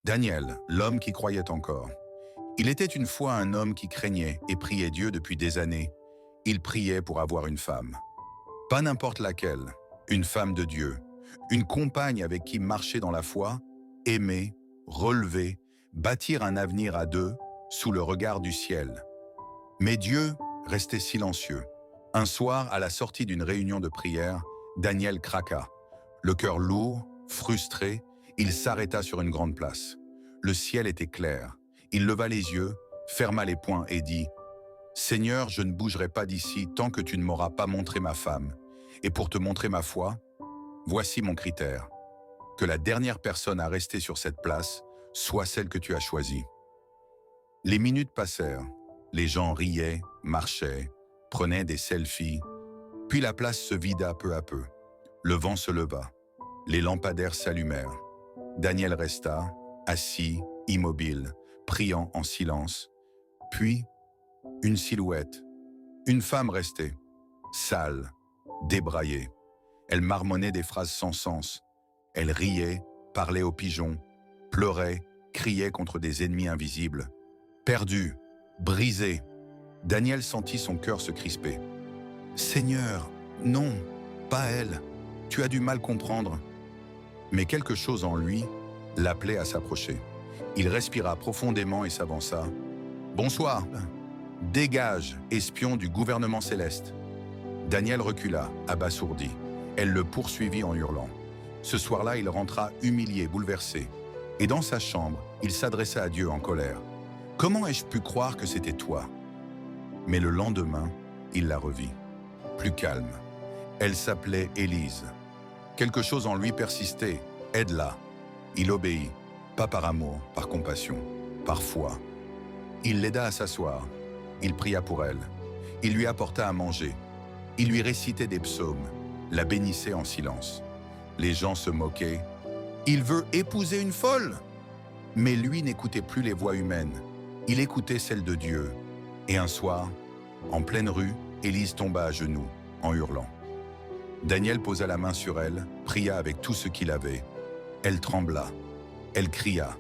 Daniel, l'homme qui croyait encore. Il était une fois un homme qui craignait et priait Dieu depuis des années. Il priait pour avoir une femme. Pas n'importe laquelle, une femme de Dieu, une compagne avec qui marcher dans la foi, aimer, relever, bâtir un avenir à deux, sous le regard du ciel. Mais Dieu restait silencieux. Un soir, à la sortie d'une réunion de prière, Daniel craqua. Le cœur lourd, frustré, il s'arrêta sur une grande place. Le ciel était clair. Il leva les yeux, ferma les poings et dit « Seigneur, je ne bougerai pas d'ici tant que tu ne m'auras pas montré ma femme. Et pour te montrer ma foi, voici mon critère. Que la dernière personne à rester sur cette place soit celle que tu as choisie. » Les minutes passèrent. Les gens riaient, marchaient, prenaient des selfies. Puis la place se vida peu à peu. Le vent se leva. Les lampadaires s'allumèrent. Daniel resta, assis, immobile, priant en silence. Puis, une silhouette. Une femme restait, sale, débraillée. Elle marmonnait des phrases sans sens. Elle riait, parlait aux pigeons, pleurait, criait contre des ennemis invisibles. Perdu, brisé, Daniel sentit son cœur se crisper. « Seigneur, non, pas elle, tu as du mal comprendre. » Mais quelque chose en lui l'appelait à s'approcher. Il respira profondément et s'avança. « Bonsoir, dégage, espion du gouvernement céleste. » Daniel recula, abasourdi. Elle le poursuivit en hurlant. Ce soir-là, il rentra humilié, bouleversé. Et dans sa chambre, il s'adressa à Dieu en colère. « Comment ai-je pu croire que c'était toi ?» Mais le lendemain, il la revit, plus calme. Elle s'appelait Élise. Quelque chose en lui persistait, aide-la. Il obéit, pas par amour, par compassion, par foi. Il l'aida à s'asseoir, il pria pour elle, il lui apporta à manger, il lui récitait des psaumes, la bénissait en silence. Les gens se moquaient. « Il veut épouser une folle !» Mais lui n'écoutait plus les voix humaines, il écoutait celles de Dieu. Et un soir, en pleine rue, Élise tomba à genoux, en hurlant. Daniel posa la main sur elle, pria avec tout ce qu'il avait. Elle trembla, elle cria,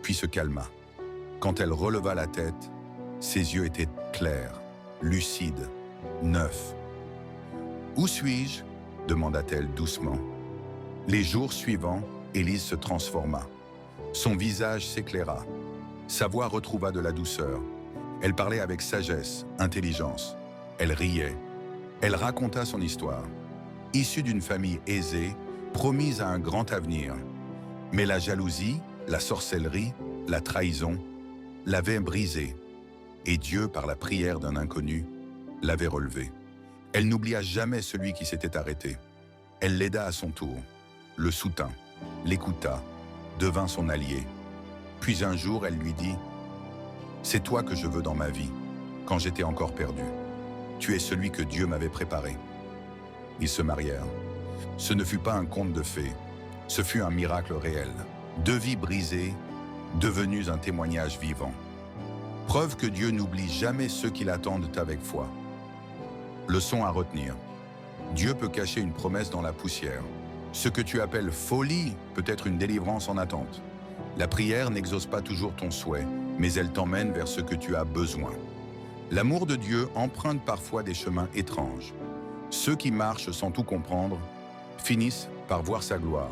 puis se calma. Quand elle releva la tête, ses yeux étaient clairs, lucides, neufs. « Où suis-je » demanda-t-elle doucement. Les jours suivants, Élise se transforma. Son visage s'éclaira. Sa voix retrouva de la douceur. Elle parlait avec sagesse, intelligence. Elle riait. Elle raconta son histoire. Issue d'une famille aisée, promise à un grand avenir. Mais la jalousie, la sorcellerie, la trahison l'avaient brisée. Et Dieu, par la prière d'un inconnu, l'avait relevée. Elle n'oublia jamais celui qui s'était arrêté. Elle l'aida à son tour, le soutint, l'écouta, devint son allié. Puis un jour, elle lui dit « C'est toi que je veux dans ma vie, quand j'étais encore perdu. Tu es celui que Dieu m'avait préparé. » Ils se marièrent. Ce ne fut pas un conte de fées, ce fut un miracle réel. Deux vies brisées, devenues un témoignage vivant. Preuve que Dieu n'oublie jamais ceux qui l'attendent avec foi. Leçon à retenir. Dieu peut cacher une promesse dans la poussière. Ce que tu appelles folie peut être une délivrance en attente. La prière n'exauce pas toujours ton souhait, mais elle t'emmène vers ce que tu as besoin. L'amour de Dieu emprunte parfois des chemins étranges. Ceux qui marchent sans tout comprendre finissent par voir sa gloire.